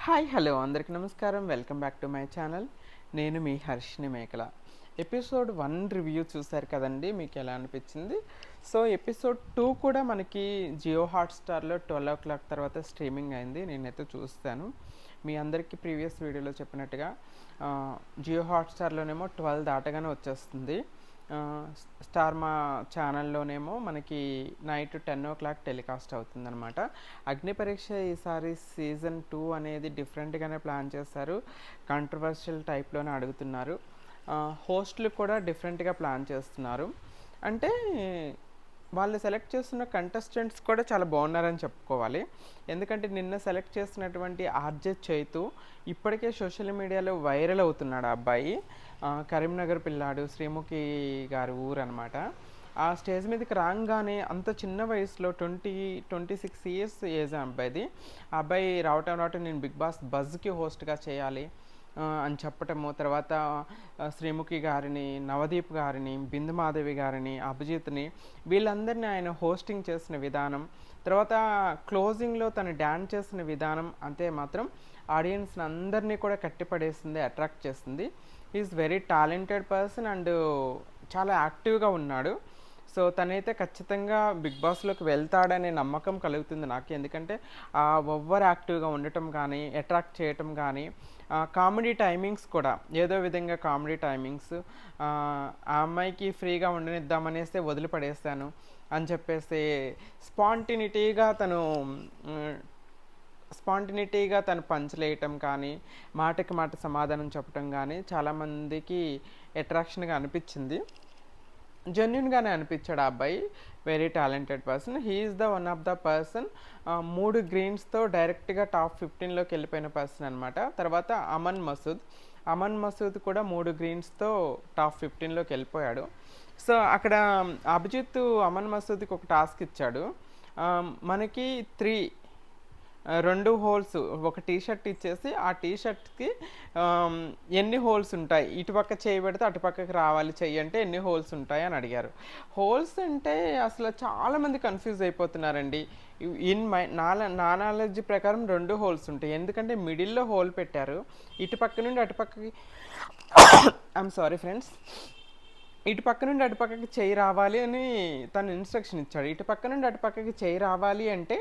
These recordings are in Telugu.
హాయ్ హలో అందరికీ నమస్కారం. Welcome back to my channel. నేను మీ హర్షిని మేకల. ఎపిసోడ్ 1 రివ్యూ చూశారు కదండి, మీకు ఎలా అనిపించింది? సో ఎపిసోడ్ 2 కూడా మనకి జియో హాట్స్టార్లో 12 o'clock తర్వాత స్ట్రీమింగ్ అయింది. నేనైతే చూస్తాను. మీ అందరికీ ప్రీవియస్ వీడియోలో చెప్పినట్టుగా జియో హాట్స్టార్లోనేమో 12 దాటగానే వచ్చేస్తుంది. స్టార్ మా ఛానల్లోనేమో మనకి నైట్ 10 o'clock టెలికాస్ట్ అవుతుందన్నమాట. అగ్ని పరీక్ష ఈసారి సీజన్ 2 అనేది డిఫరెంట్గానే ప్లాన్ చేశారు. కాంట్రవర్షియల్ టైప్లోనే అడుగుతున్నారు. హోస్ట్లు కూడా డిఫరెంట్గా ప్లాన్ చేస్తున్నారు. అంటే వాళ్ళు సెలెక్ట్ చేస్తున్న కంటెస్టెంట్స్ కూడా చాలా బాగున్నారని చెప్పుకోవాలి. ఎందుకంటే నిన్న సెలెక్ట్ చేసినటువంటి ఆర్జే చైతు ఇప్పటికే సోషల్ మీడియాలో వైరల్ అవుతున్నాడు. ఆ అబ్బాయి కరీంనగర్ పిల్లాడు, శ్రీముఖి గారి ఊరు అనమాట. ఆ స్టేజ్ మీదకి రాగానే అంత చిన్న వయసులో 26 ఇయర్స్ ఏజ్ అబ్బాయిది. ఆ అబ్బాయి రావటం నేను బిగ్ బాస్ బజ్కి హోస్ట్గా చేయాలి అని చెప్పటము. తర్వాత శ్రీముఖి గారిని, నవదీప్ గారిని, బిందు మాధవి గారిని, అభిజిత్ని వీళ్ళందరినీ ఆయన హోస్టింగ్ చేసిన విధానం, తర్వాత క్లోజింగ్లో తను డ్యాన్స్ చేసిన విధానం అంతే మాత్రం ఆడియన్స్ని అందరినీ కూడా కట్టిపడేసింది, అట్రాక్ట్ చేసింది. Is very talented person and చాలా యాక్టివ్గా ఉన్నాడు. సో తనైతే ఖచ్చితంగా బిగ్ బాస్లోకి వెళ్తాడనే నమ్మకం కలుగుతుంది నాకు. ఎందుకంటే ఓవర్ యాక్టివ్గా ఉండటం కానీ, అట్రాక్ట్ చేయటం కానీ, కామెడీ టైమింగ్స్ కూడా ఏదో విధంగా కామెడీ టైమింగ్స్, ఆ అమ్మాయికి ఫ్రీగా ఉండనిద్దామనేస్తే వదిలిపడేస్తాను అని చెప్పేసి స్పాంటినిటీగా తను పంచలేయటం కానీ, మాటకి మాట సమాధానం చెప్పటం కానీ చాలామందికి అట్రాక్షన్గా అనిపించింది. జెన్యున్గానే అనిపించాడు ఆ అబ్బాయి. Very talented person. He is the one of the person 3 గ్రీన్స్తో డైరెక్ట్గా టాప్ 15లోకి వెళ్ళిపోయిన పర్సన్ అనమాట. తర్వాత అమన్ మసూద్ కూడా 3 గ్రీన్స్తో టాప్ 15లోకి వెళ్ళిపోయాడు. సో అక్కడ అభిజిత్ అమన్ మసూద్కి ఒక టాస్క్ ఇచ్చాడు. మనకి 2 హోల్స్, ఒక టీషర్ట్ ఇచ్చేసి ఆ టీషర్ట్కి ఎన్ని హోల్స్ ఉంటాయి, ఇటుపక్క చేయి పెడితే అటుపక్కకి రావాలి చెయ్యి అంటే ఎన్ని హోల్స్ ఉంటాయి అని అడిగారు. హోల్స్ అంటే అసలు చాలామంది కన్ఫ్యూజ్ అయిపోతున్నారండి. నా నాలెడ్జ్ ప్రకారం 2 హోల్స్ ఉంటాయి. ఎందుకంటే మిడిల్లో హోల్ పెట్టారు, ఇటుపక్క నుండి అటుపక్కకి ఐఎమ్ సారీ ఫ్రెండ్స్, ఇటు పక్క నుండి అటుపక్కకి చేయి రావాలి అని తను ఇన్స్ట్రక్షన్ ఇచ్చాడు. ఇటు పక్క నుండి అటుపక్కకి చేయి రావాలి అంటే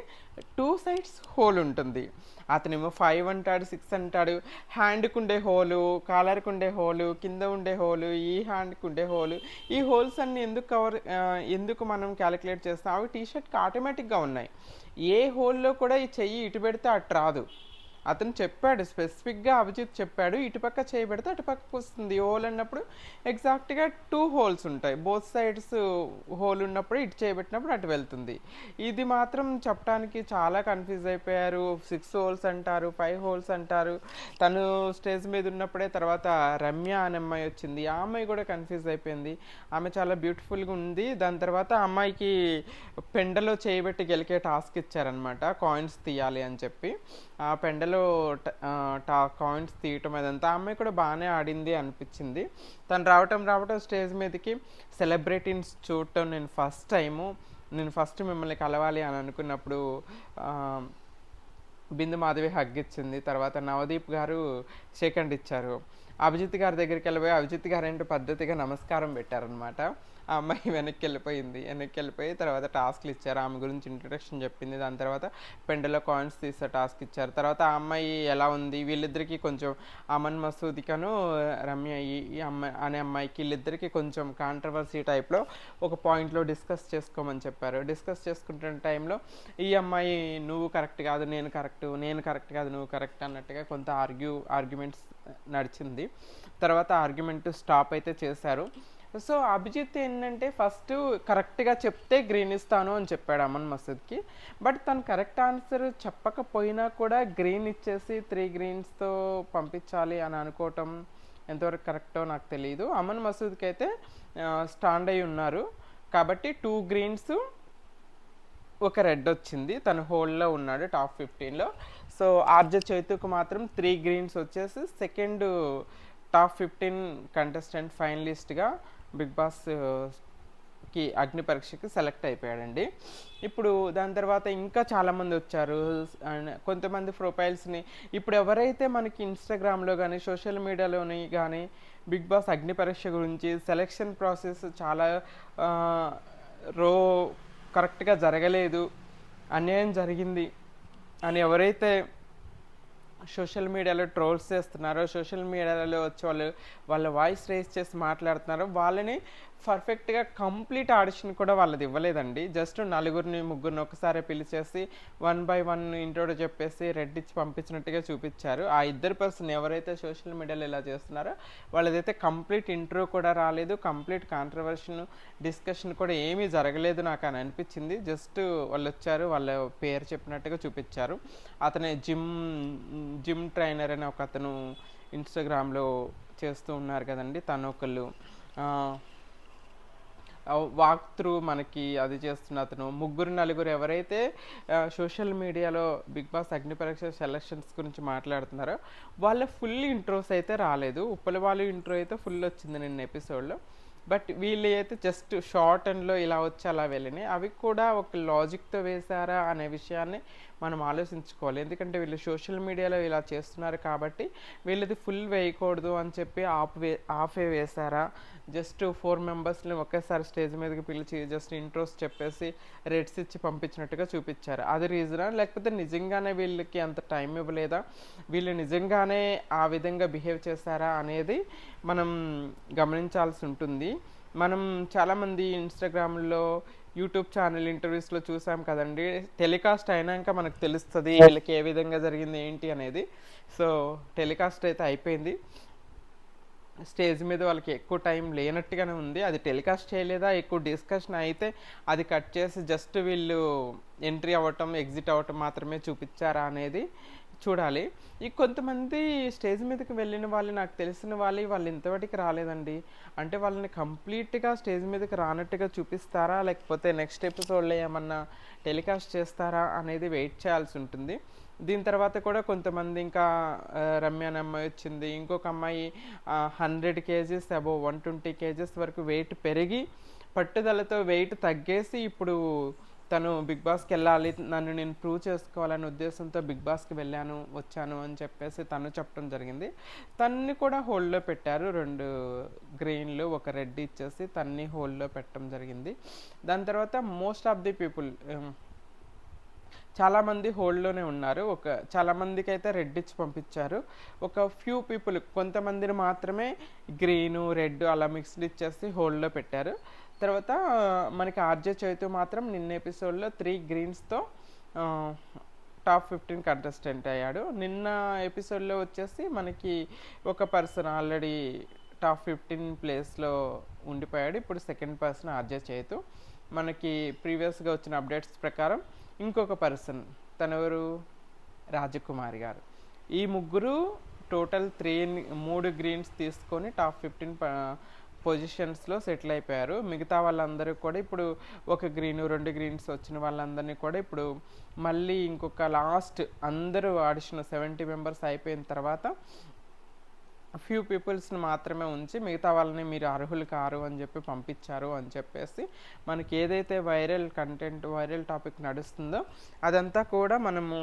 2 sides హోల్ ఉంటుంది. అతనేమో 5 అంటాడు, 6 అంటాడు. హ్యాండ్కి ఉండే హోలు, కాలర్కి ఉండే హోలు, కింద ఉండే హోలు, ఈ హ్యాండ్కి ఉండే హోలు, ఈ హోల్స్ అన్ని ఎందుకు మనం క్యాలిక్యులేట్ చేస్తాం? అవి టీషర్ట్కి ఆటోమేటిక్గా ఉన్నాయి. ఏ హోల్లో కూడా ఈ చెయ్యి ఇటు పెడితే అటు రాదు. అతను చెప్పాడు, స్పెసిఫిక్గా అభిజిత్ చెప్పాడు, ఇటుపక్క చేయబెడితే అటుపక్కకు వస్తుంది హోల్ అన్నప్పుడు. ఎగ్జాక్ట్గా 2 హోల్స్ ఉంటాయి. బోత్ సైడ్స్ హోల్ ఉన్నప్పుడు ఇటు చేయబెట్టినప్పుడు అటు వెళ్తుంది. ఇది మాత్రం చెప్పడానికి చాలా కన్ఫ్యూజ్ అయిపోయారు. 6 హోల్స్ అంటారు, 5 హోల్స్ అంటారు. తను స్టేజ్ మీద ఉన్నప్పుడే తర్వాత రమ్య అనే అమ్మాయి వచ్చింది. ఆ అమ్మాయి కూడా కన్ఫ్యూజ్ అయిపోయింది. ఆమె చాలా బ్యూటిఫుల్గా ఉంది. దాని తర్వాత ఆ అమ్మాయికి పెండలో చేయబెట్టి గెలికే టాస్క్ ఇచ్చారనమాట, కాయిన్స్ తీయాలి అని చెప్పి. ఆ పెండలో కాయిన్స్ తీయటం అదంతా ఆ అమ్మాయి కూడా బాగానే ఆడింది అనిపించింది. తను రావటం స్టేజ్ మీదకి సెలబ్రిటీస్ చూడటం నేను ఫస్ట్ మిమ్మల్ని కలవాలి అని అనుకున్నప్పుడు బిందు మాధవి హగ్ ఇచ్చింది. తర్వాత నవదీప్ గారు సెకండ్ ఇచ్చారు. అభిజిత్ గారి దగ్గరికి వెళ్ళిపోయి అభిజిత్ గారు ఏంటో పద్ధతిగా నమస్కారం పెట్టారనమాట. ఆ అమ్మాయి వెనక్కి వెళ్ళిపోయి తర్వాత టాస్క్లు ఇచ్చారు. ఆమె గురించి ఇంట్రొడక్షన్ చెప్పింది. దాని తర్వాత పెండలో కాయిన్స్ తీసే టాస్క్ ఇచ్చారు. తర్వాత ఆ అమ్మాయి ఎలా ఉంది, వీళ్ళిద్దరికీ కొంచెం అమన్ మసూద్కను రమ్య ఈ అమ్మాయి అనే అమ్మాయికి వీళ్ళిద్దరికీ కొంచెం కాంట్రవర్సీ టైప్లో ఒక పాయింట్లో డిస్కస్ చేసుకోమని చెప్పారు. డిస్కస్ చేసుకుంటున్న టైంలో ఈ అమ్మాయి నువ్వు కరెక్ట్ కాదు నేను కరెక్ట్ కాదు నువ్వు కరెక్ట్ అన్నట్టుగా కొంత ఆర్గ్యుమెంట్స్ నడిచింది. తర్వాత ఆర్గ్యుమెంట్ స్టాప్ అయితే చేశారు. సో అభిజిత్ ఏంటంటే ఫస్ట్ కరెక్ట్గా చెప్తే గ్రీన్ ఇస్తాను అని చెప్పాడు అమన్ మసూద్కి. బట్ తను కరెక్ట్ ఆన్సర్ చెప్పకపోయినా కూడా గ్రీన్ ఇచ్చేసి 3 గ్రీన్స్తో పంపించాలి అని అనుకోవటం ఎంతవరకు కరెక్టో నాకు తెలియదు. అమన్ మసూద్కి అయితే స్టాండ్ అయి ఉన్నారు కాబట్టి 2 గ్రీన్స్ ఒక రెడ్ వచ్చింది. తను హోల్లో ఉన్నాడు టాప్ 15లో. సో ఆర్జే చైతుకు మాత్రం 3 గ్రీన్స్ వచ్చేసి సెకండ్ టాప్ 15 కంటెస్టెంట్ ఫైనలిస్ట్గా బిగ్ బాస్ అగ్ని పరీక్షకి సెలెక్ట్ అయిపోయాడండి. ఇప్పుడు దాని తర్వాత ఇంకా చాలామంది వచ్చారు. అండ్ కొంతమంది ప్రొఫైల్స్ని ఇప్పుడు ఎవరైతే మనకి ఇన్స్టాగ్రామ్లో కానీ సోషల్ మీడియాలోని కానీ బిగ్ బాస్ అగ్ని పరీక్ష గురించి సెలెక్షన్ ప్రాసెస్ చాలా ఆ, రో కరెక్ట్గా జరగలేదు, అన్యాయం జరిగింది అని ఎవరైతే సోషల్ మీడియాలో ట్రోల్స్ చేస్తున్నారో, సోషల్ మీడియాలో వచ్చి వాళ్ళ వాయిస్ రేస్ చేసి మాట్లాడుతున్నారో వాళ్ళని పర్ఫెక్ట్గా కంప్లీట్ ఆడిషన్ కూడా వాళ్ళది ఇవ్వలేదండి. జస్ట్ నలుగురిని ముగ్గురిని ఒకసారి పిలిచేసి 1 by 1 ఇంట్రో చెప్పేసి రెడ్ ఇచ్చి పంపించినట్టుగా చూపించారు. ఆ ఇద్దరు పర్సన్ ఎవరైతే సోషల్ మీడియాలో ఇలా చేస్తున్నారో వాళ్ళదైతే కంప్లీట్ ఇంట్రో కూడా రాలేదు, కంప్లీట్ కాంట్రవర్షన్ డిస్కషన్ కూడా ఏమీ జరగలేదు నాకు అని అనిపించింది. జస్ట్ వాళ్ళు వచ్చారు, వాళ్ళ పేరు చెప్పినట్టుగా చూపించారు. అతనే జిమ్ ట్రైనర్ అని ఒక అతను ఇన్స్టాగ్రామ్లో చేస్తూ ఉన్నారు కదండి, తను ఒకళ్ళు వాక్ త్రూ మనకి అది చేస్తున్న అతను, ముగ్గురు నలుగురు ఎవరైతే సోషల్ మీడియాలో బిగ్ బాస్ అగ్ని పరీక్ష సెలక్షన్స్ గురించి మాట్లాడుతున్నారో వాళ్ళ ఫుల్ ఇంట్రోస్ అయితే రాలేదు. ఉప్పల వాళ్ళు ఇంట్రో అయితే ఫుల్ వచ్చింది నిన్న ఎపిసోడ్లో. బట్ వీళ్ళు అయితే జస్ట్ షార్ట్ అండ్లో ఇలా వచ్చి అలా వెళ్ళినాయి. అవి కూడా ఒక లాజిక్తో వేశారా అనే విషయాన్ని మనం ఆలోచించుకోవాలి. ఎందుకంటే వీళ్ళు సోషల్ మీడియాలో ఇలా చేస్తున్నారు కాబట్టి వీళ్ళది ఫుల్ వేయకూడదు అని చెప్పి ఆఫే వేశారా, జస్ట్ 4 మెంబర్స్ని ఒకేసారి స్టేజ్ మీదకి పిలిచి జస్ట్ ఇంట్రోస్ చెప్పేసి రేట్స్ ఇచ్చి పంపించినట్టుగా చూపించారు. అది రీజనా, లేకపోతే నిజంగానే వీళ్ళకి అంత టైం ఇవ్వలేదా, వీళ్ళు నిజంగానే ఆ విధంగా బిహేవ్ చేశారా అనేది మనం గమనించాల్సి ఉంటుంది. మనం చాలామంది ఇన్స్టాగ్రామ్లో యూట్యూబ్ ఛానల్ ఇంటర్వ్యూస్లో చూసాం కదండి, టెలికాస్ట్ అయినాక మనకు తెలుస్తుంది వీళ్ళకి ఏ విధంగా జరిగింది ఏంటి అనేది. సో టెలికాస్ట్ అయితే అయిపోయింది, స్టేజ్ మీద వాళ్ళకి ఎక్కువ టైం లేనట్టుగానే ఉంది. అది టెలికాస్ట్ చేయలేదా, ఎక్కువ డిస్కషన్ అయితే అది కట్ చేసి జస్ట్ వీళ్ళు ఎంట్రీ అవ్వటం ఎగ్జిట్ అవ్వటం మాత్రమే చూపించారా అనేది చూడాలి. ఈ కొంతమంది స్టేజ్ మీదకి వెళ్ళిన వాళ్ళు, నాకు తెలిసిన వాళ్ళు ఇంతవరకు రాలేదండి. అంటే వాళ్ళని కంప్లీట్గా స్టేజ్ మీదకి రానట్టుగా చూపిస్తారా, లేకపోతే నెక్స్ట్ ఎపిసోడ్లో ఏమన్నా టెలికాస్ట్ చేస్తారా అనేది వెయిట్ చేయాల్సి ఉంటుంది. దీని తర్వాత కూడా కొంతమంది ఇంకా రమ్య అనే అమ్మాయి వచ్చింది, ఇంకొక అమ్మాయి 100 kgs అబోవ్ 120 kgs వరకు వెయిట్ పెరిగి పట్టుదలతో వెయిట్ తగ్గేసి ఇప్పుడు తను బిగ్ బాస్కి వెళ్ళాలి, నన్ను నేను ప్రూవ్ చేసుకోవాలనే ఉద్దేశంతో బిగ్ బాస్కి వచ్చాను అని చెప్పేసి తను చెప్పడం జరిగింది. తన్ని కూడా హోల్డ్లో పెట్టారు, 2 గ్రీన్లు 1 రెడ్ ఇచ్చేసి తన్ని హోల్డ్లో పెట్టడం జరిగింది. దాని తర్వాత మోస్ట్ ఆఫ్ ది పీపుల్ చాలామంది హోల్డ్లోనే ఉన్నారు. చాలామందికి అయితే రెడ్ ఇచ్చి పంపించారు. ఒక ఫ్యూ పీపుల్ కొంతమందిని మాత్రమే గ్రీను రెడ్ అలా మిక్స్డ్ ఇచ్చేసి హోల్డ్లో పెట్టారు. తర్వాత మనకి ఆర్జే చైతు మాత్రం నిన్న ఎపిసోడ్లో 3 గ్రీన్స్తో టాప్ 15 కంటెస్టెంట్ అయ్యాడు. నిన్న ఎపిసోడ్లో వచ్చేసి మనకి ఒక పర్సన్ ఆల్రెడీ టాప్ 15 ప్లేస్లో ఉండిపోయాడు. ఇప్పుడు సెకండ్ పర్సన్ ఆర్జే చైతు. మనకి ప్రీవియస్గా వచ్చిన అప్డేట్స్ ప్రకారం ఇంకొక పర్సన్ తనెవరు, రాజకుమారి గారు. ఈ ముగ్గురు టోటల్ 3 గ్రీన్స్ తీసుకొని టాప్ 15 పొజిషన్స్లో సెటిల్ అయిపోయారు. మిగతా వాళ్ళందరూ కూడా ఇప్పుడు 1 గ్రీను 2 గ్రీన్స్ వచ్చిన వాళ్ళందరినీ కూడా ఇప్పుడు మళ్ళీ ఇంకొక లాస్ట్ అందరూ ఆడిషన్ 70 మెంబర్స్ అయిపోయిన తర్వాత ఫ్యూ పీపుల్స్ని మాత్రమే ఉంచి మిగతా వాళ్ళని మీరు అర్హులు కారు అని చెప్పి పంపించారు అని చెప్పేసి మనకి ఏదైతే వైరల్ కంటెంట్ వైరల్ టాపిక్ నడుస్తుందో అదంతా కూడా మనము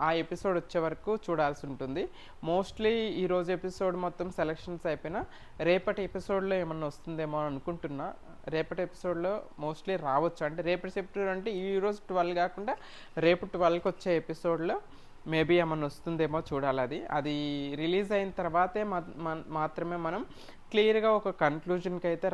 ఆ ఎపిసోడ్ వచ్చే వరకు చూడాల్సి ఉంటుంది. మోస్ట్లీ ఈరోజు ఎపిసోడ్ మొత్తం సెలక్షన్స్ అయిపోయినా రేపటి ఎపిసోడ్లో ఏమన్నా వస్తుందేమో అని అనుకుంటున్నా. రేపటి ఎపిసోడ్లో మోస్ట్లీ రావచ్చు. అంటే రేపటి ఎపిసోడ్ అంటే ఈరోజు 12 కాకుండా రేపు 12కి వచ్చే ఎపిసోడ్లో మేబీ ఏమన్నా వస్తుందేమో చూడాలి. అది రిలీజ్ అయిన తర్వాతే మాత్రమే మనం క్లియర్గా ఒక కన్క్లూజన్కి అయితే